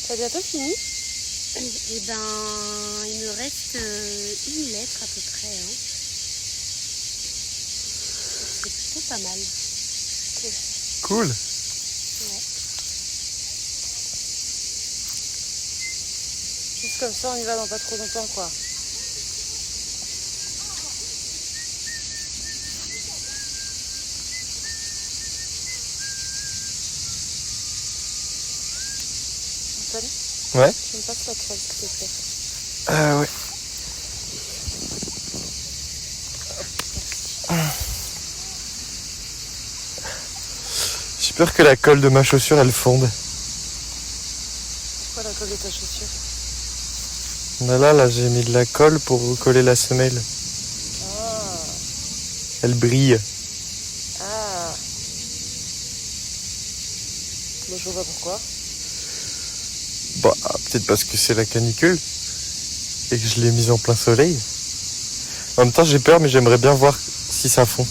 T'as bientôt fini? Eh ben, il me reste une lettre à peu près. Hein. C'est plutôt pas mal. Cool. Ouais. Juste comme ça, on y va dans pas trop longtemps, quoi. Antoine, Ouais. tu me passes la crème, s'il te plaît. Ouais. J'ai peur que la colle de ma chaussure elle fonde. Pourquoi la colle de ta chaussure? Là, j'ai mis de la colle pour recoller la semelle. Ah. Elle brille. Ah. Bon, je vois pas pourquoi. Bah, peut-être parce que c'est la canicule et que je l'ai mise en plein soleil. En même temps, j'ai peur, mais j'aimerais bien voir si ça fond.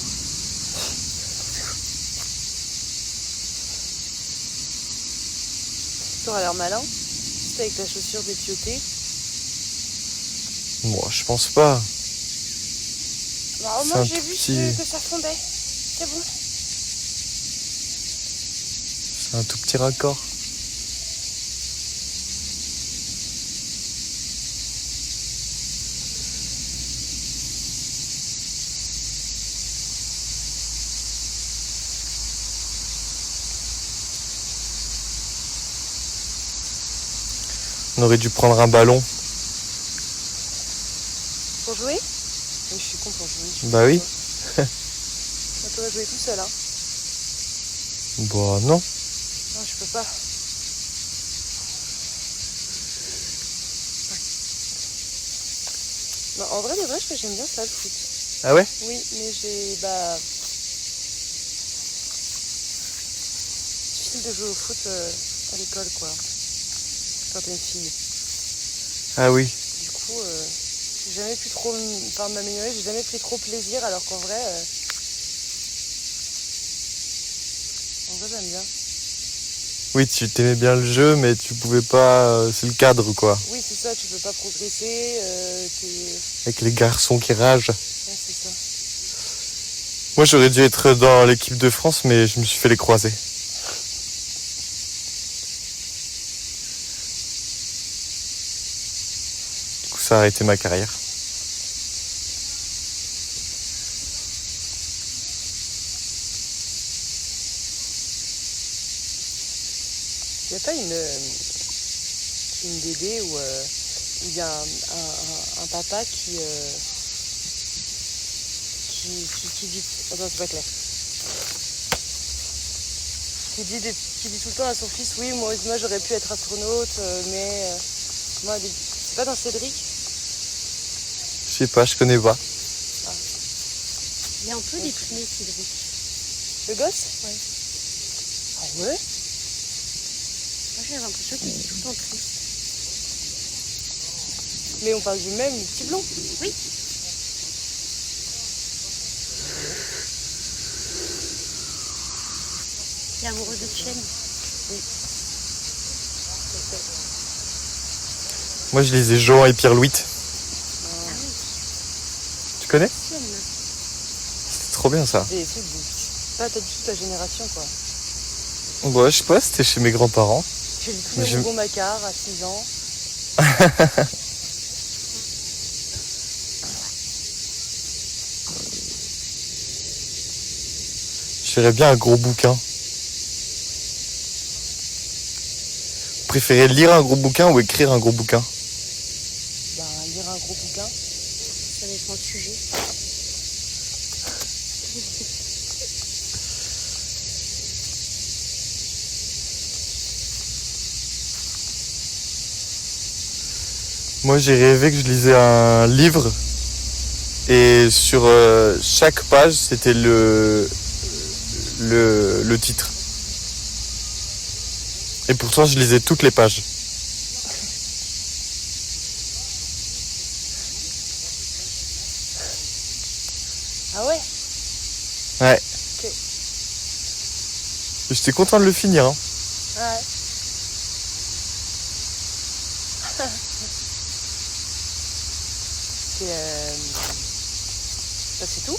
T'auras l'air malin. C'était avec ta chaussure dépiotée. Moi, je pense pas. Bah, au C'est moins, un j'ai tout vu petit- que ça fondait. C'est bon. C'est un tout petit raccord. On aurait dû prendre un ballon. Pour jouer? Oui, je suis con pour jouer. Bah oui. Tu vas jouer tout seul, hein? Bah non. Non, je peux pas. Bah, en vrai, de vrai, j'aime bien ça, le foot. Ah ouais? Oui, mais bah... difficile de jouer au foot à l'école, quoi. Quand t'es une fille. Ah oui. Du coup, j'ai jamais pu trop m'améliorer, j'ai jamais pris trop plaisir, alors qu'en vrai... En vrai, j'aime bien. Oui, tu t'aimais bien le jeu, mais tu pouvais pas... c'est le cadre, quoi. Oui, c'est ça, tu peux pas progresser, Avec les garçons qui ragent. Ouais, c'est ça. Moi, j'aurais dû être dans l'équipe de France, mais je me suis fait les croiser. Du coup, ça a arrêté ma carrière. Il n'y a pas une BD où il y a un papa qui dit... Attends, c'est pas clair. Qui dit tout le temps à son fils, oui, moi j'aurais pu être astronaute, mais... moi, c'est pas dans Cédric? Je sais pas, je connais pas. Il est un peu déprimé, Cédric. Le gosse? Ouais. Ah ouais? Moi, j'ai l'impression qu'il est tout le temps triste. Mais on parle du même, le petit blond. Oui. Il est amoureux de Chen. Moi, je lisais Jean et Pierre-Louis. Ah. connais? Sienne. C'était trop bien ça. C'est des trucs pas du tout ta génération quoi. Ouais, je sais pas, c'était chez mes grands-parents. J'ai lu tous les Rougon Macquart à 6 ans. Je ferais bien un gros bouquin. Vous préférez lire un gros bouquin ou écrire un gros bouquin? Ben, lire un gros bouquin. Ça dépend du sujet. Moi, j'ai rêvé que je lisais un livre et sur chaque page, c'était le titre. Et pourtant, je lisais toutes les pages. Ah ouais? Ouais. Ok. J'étais content de le finir. Hein. Ouais. Ça c'est tout?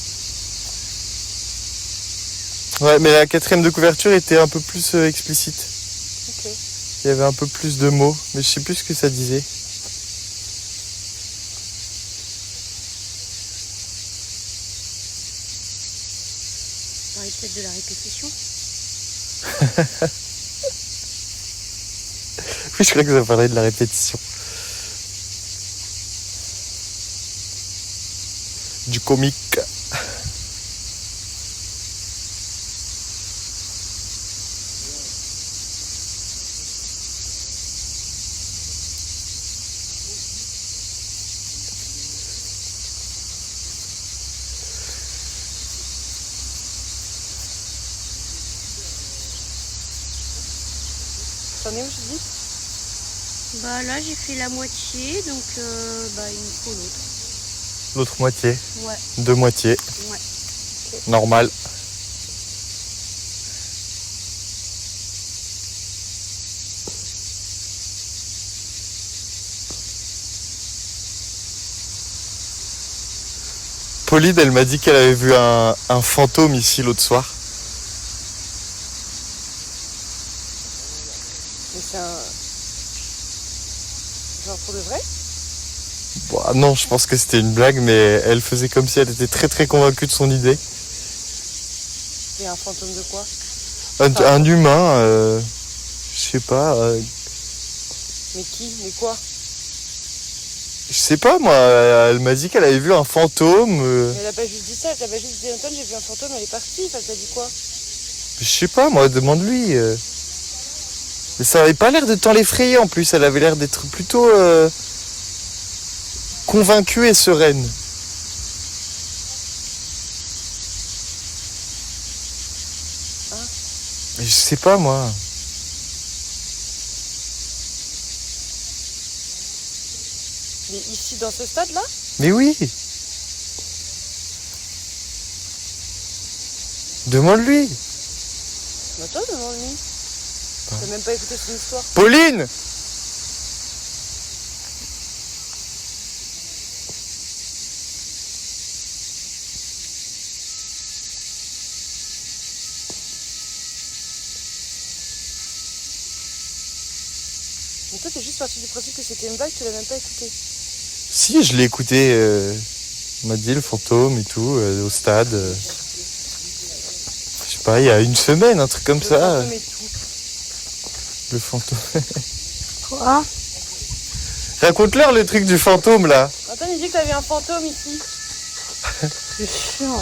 Ouais, mais la 4e de couverture était un peu plus explicite. Ok. Il y avait un peu plus de mots, mais je sais plus ce que ça disait. On parlait peut-être de la répétition. Oui, je crois que ça parlait de la répétition. Du comique. T'en es où tu dis? Bah là j'ai fait la moitié, donc il me faut l'autre. L'autre moitié. Ouais. 2 moitiés. Ouais. Normal. Pauline, elle m'a dit qu'elle avait vu un fantôme ici l'autre soir. Mais c'est un... Genre pour de vrai? Bon, non, je pense que c'était une blague, mais elle faisait comme si elle était très très convaincue de son idée. C'est un fantôme de quoi? Un humain, je sais pas, Mais qui? Mais quoi? je sais pas moi, elle m'a dit qu'elle avait vu un fantôme. Mais elle a pas juste dit ça, elle t'a pas juste dit Antoine j'ai vu un fantôme, elle est partie, enfin t'as dit quoi? Je sais pas moi, demande-lui. Mais ça avait pas l'air de tant l'effrayer en plus, elle avait l'air d'être plutôt convaincue et sereine. Hein? Mais je sais pas moi. Mais ici dans ce stade là? Mais oui. Demande-lui. Bah toi demande-lui. T'as même pas écouté son histoire. Pauline! Mais toi t'es juste parti du principe que c'était une blague, tu l'as même pas écouté. Si, je l'ai écouté. On m'a dit le fantôme et tout, au stade. Je sais pas, il y a une semaine, un truc comme Le ça. fantôme et tout. Le fantôme. Quoi? Raconte-leur le truc du fantôme là. Antoine il dit que t'avais un fantôme ici. C'est chiant.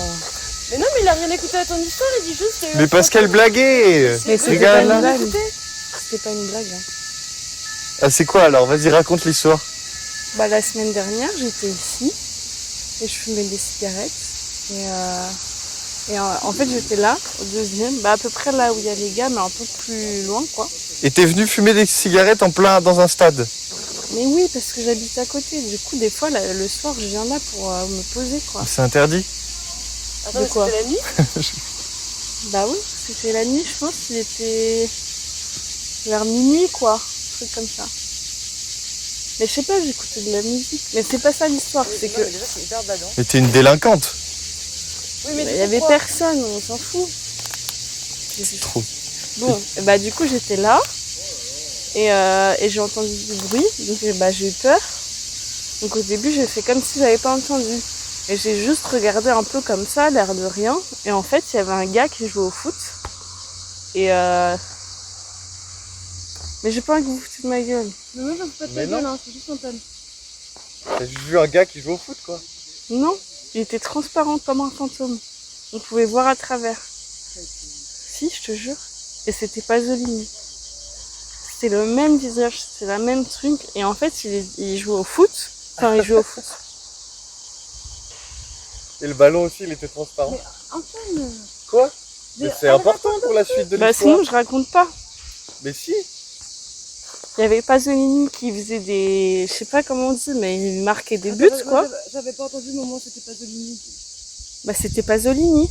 Mais non mais il a rien écouté à ton histoire, il dit juste qu'il y a eu Mais un parce qu'elle fantôme. blaguait. Mais c'était Regarde pas là. une blague. C'était pas une blague. Hein. Ah, c'est quoi alors? Vas-y, raconte l'histoire. Bah la semaine dernière j'étais ici et je fumais des cigarettes et en fait j'étais là au deuxième, bah à peu près là où il y a les gars mais un peu plus loin quoi. Et t'es venu fumer des cigarettes en plein dans un stade. Mais oui parce que j'habite à côté, du coup des fois le soir je viens là pour me poser quoi. C'est interdit. Attends, De mais quoi? c'était la nuit? Bah oui, c'était la nuit je pense, il était vers minuit quoi, un truc comme ça. Mais je sais pas, j'écoutais de la musique. Mais c'est pas ça l'histoire, c'est Non, que mais déjà, c'est hyper badant. Mais t'es une délinquante. Oui, mais il y avait pourquoi personne, on s'en fout. Trop. Bon, et bah du coup j'étais là et j'ai entendu du bruit, donc bah, j'ai eu peur. Donc au début j'ai fait comme si j'avais pas entendu. Et j'ai juste regardé un peu comme ça, l'air de rien. Et en fait il y avait un gars qui jouait au foot. Et mais j'ai pas envie que vous vous foutiez de ma gueule. Mais moi, je me fous pas de Mais ta non. gueule, hein, c'est juste Antoine. T'as juste vu un gars qui joue au foot, quoi. Non, il était transparent comme un fantôme. On pouvait voir à travers. Si, je te jure. Et c'était Pasolini. C'était le même visage, c'était la même truc. Et en fait, il jouait au foot. Enfin, il jouait au foot. Et le ballon aussi, il était transparent. Mais Antoine. Quoi? Mais c'est important pour la suite de Bah l'histoire. sinon, je raconte pas. Mais si. Il y avait Pasolini qui faisait des... Je sais pas comment on dit, mais il marquait des buts, quoi. J'avais pas entendu le moment où c'était Pasolini. Bah c'était Pasolini.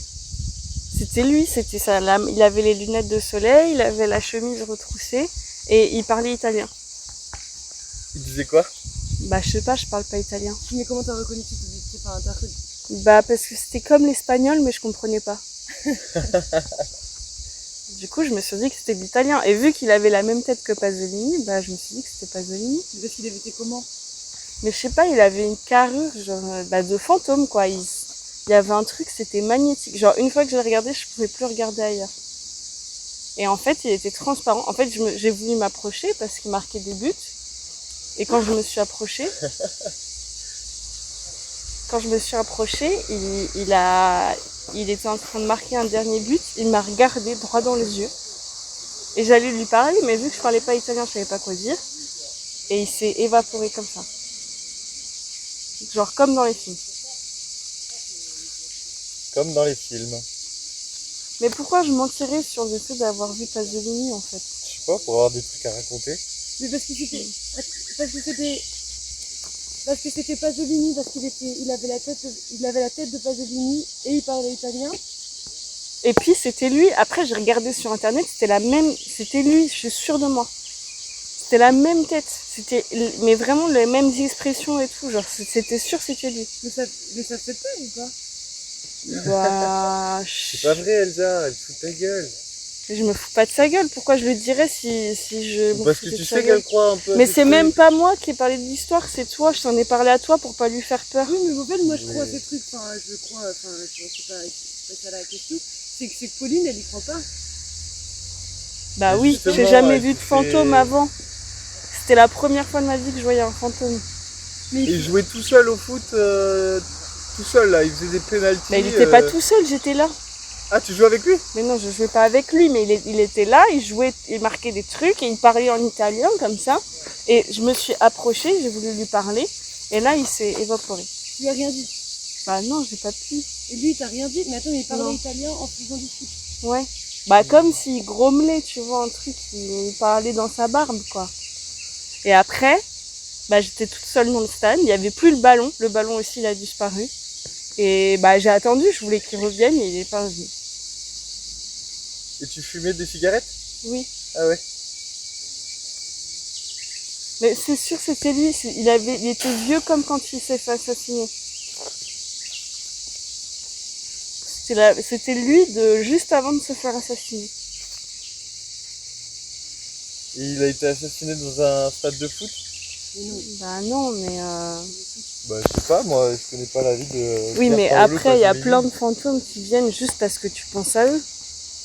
C'était lui, c'était ça. Il avait les lunettes de soleil, il avait la chemise retroussée et il parlait italien. Il disait quoi? Bah je sais pas, je parle pas italien. Mais comment t'as reconnu que c'était pas un tarif? Bah parce que c'était comme l'espagnol mais je comprenais pas. Du coup je me suis dit que c'était de l'italien. Et vu qu'il avait la même tête que Pasolini, bah je me suis dit que c'était Pasolini. Parce qu'il avait été comment? Mais je sais pas, il avait une carrure genre bah, de fantôme quoi. Il y avait un truc, c'était magnétique. Genre une fois que je l'ai regardé, je pouvais plus regarder ailleurs. Et en fait il était transparent. En fait j'ai voulu m'approcher parce qu'il marquait des buts. Et quand je me suis approchée, il était en train de marquer un dernier but. Il m'a regardé droit dans les yeux. Et j'allais lui parler, mais vu que je parlais pas italien, je savais pas quoi dire. Et il s'est évaporé comme ça. Genre comme dans les films. Comme dans les films. Mais pourquoi je mentirais sur le fait d'avoir vu Pasolini en fait? Je sais pas, pour avoir des trucs à raconter. Mais parce que c'était. Parce que c'était Pasolini, parce il avait la tête de Pasolini et il parlait italien. Et puis c'était lui, après j'ai regardé sur internet, c'était lui, je suis sûre de moi. C'était la même tête, mais vraiment les mêmes expressions et tout, genre c'était sûr c'était lui. Mais ça te fait peur ou pas? Bah, C'est pas vrai, Elsa, elle fout ta gueule. je me fous pas de sa gueule, pourquoi je le dirais si je me Parce que foutais tu de sa sais gueule. qu'elle croit un peu. à Mais tes c'est trucs. même pas moi qui ai parlé de l'histoire, c'est toi, je t'en ai parlé à toi pour pas lui faire peur. Oui, mais en fait, moi je crois à Oui. ces trucs. Enfin, je sais pas ça la question. C'est que Pauline, elle y croit pas. Bah Mais oui, justement, j'ai jamais elle vu de fait- fantôme avant. C'était la première fois de ma vie que je voyais un fantôme. Mais Il jouait tout seul au foot, tout seul là, il faisait des pénaltys. Mais il était pas tout seul, j'étais là. Ah, tu joues avec lui? Mais non, je jouais pas avec lui, mais il était là, il jouait, il marquait des trucs et il parlait en italien comme ça. Et je me suis approchée, j'ai voulu lui parler, et là il s'est évaporé. tu lui as rien dit. Bah non, j'ai pas pu. Et lui, il t'a rien dit. Mais attends, mais il parlait Non. italien en faisant du foot. Ouais. Bah comme s'il grommelait, tu vois, un truc, il parlait dans sa barbe, quoi. Et après, bah j'étais toute seule dans le stade, il y avait plus le ballon aussi il a disparu. Et bah j'ai attendu, je voulais qu'il revienne et il est pas revenu. Et tu fumais des cigarettes? Oui. Ah ouais. Mais c'est sûr c'était lui, il était vieux comme quand il s'est fait assassiner. C'était lui de juste avant de se faire assassiner. Et il a été assassiné dans un stade de foot? Bah non, mais Bah, je sais pas, moi, je connais pas la vie de. oui, mais Pierpaolo après il y a Pasolini. plein de fantômes qui viennent juste parce que tu penses à eux.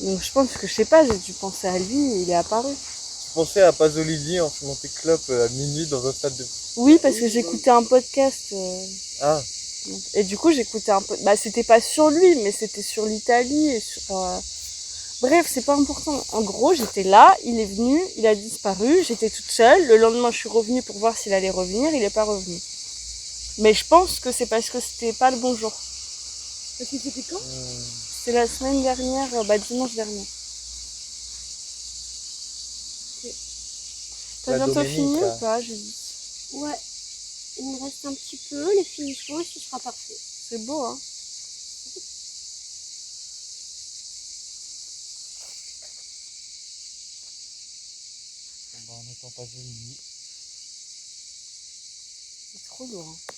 Donc je pense que je sais pas, j'ai dû penser à lui et il est apparu. Tu pensais à Pasolini en fumant tes clopes à minuit dans un stade de foot? Oui, parce que j'écoutais un podcast. Ah, Et du coup, j'écoutais un peu. Bah, c'était pas sur lui, mais c'était sur l'Italie et sur. Bref, c'est pas important. En gros, j'étais là, il est venu, il a disparu, j'étais toute seule. Le lendemain, je suis revenue pour voir s'il allait revenir, il est pas revenu. Mais je pense que c'est parce que c'était pas le bon jour. Parce que c'était quand? C'était la semaine dernière, bah dimanche dernier. T'as La bientôt Doménica. fini ou pas, Julie? Ouais, il me reste un petit peu, les finitions et ce sera parfait. C'est beau, hein? Bon, bah, on attend Pasolini. trop lourd. Hein.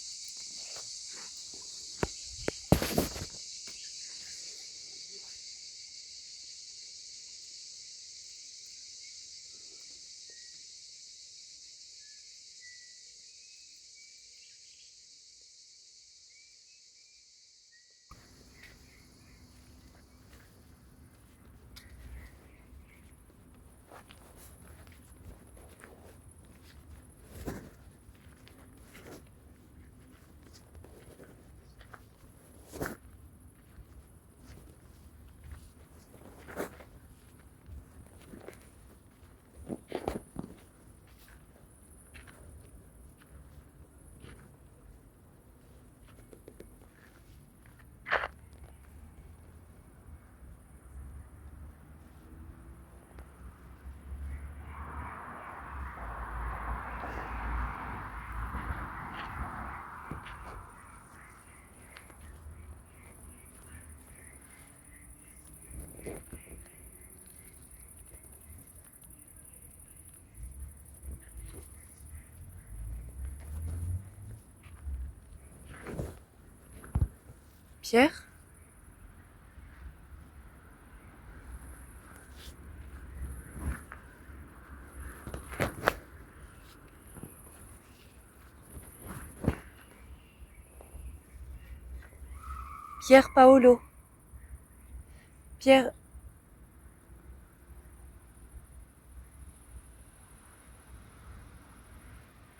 Pierre ? Pierre Paolo. Pierre.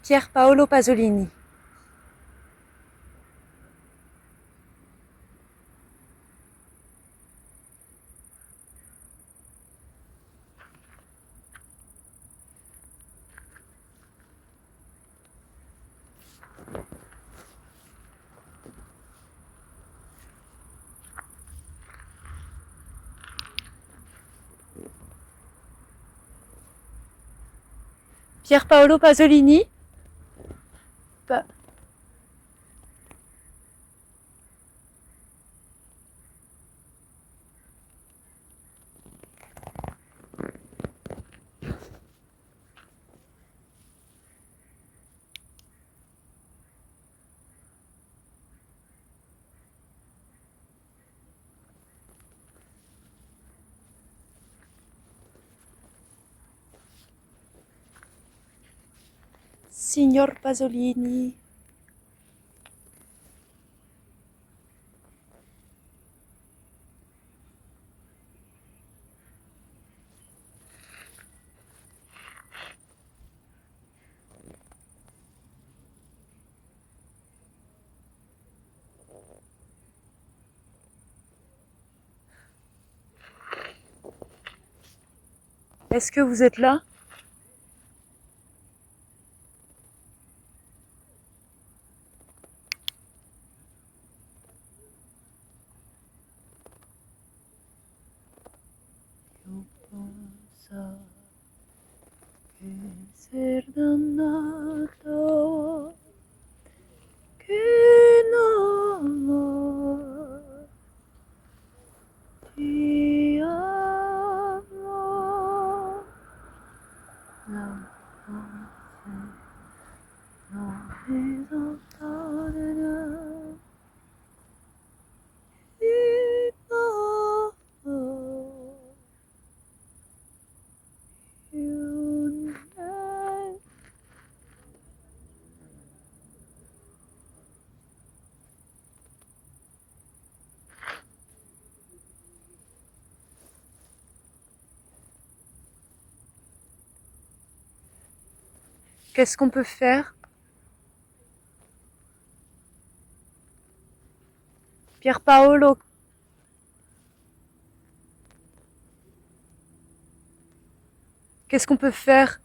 Pierre Paolo Pasolini. Pierre Paolo Pasolini. Signor Pasolini. Est-ce que vous êtes là ? Qu'est-ce qu'on peut faire ? Pierre Paolo. Qu'est-ce qu'on peut faire ?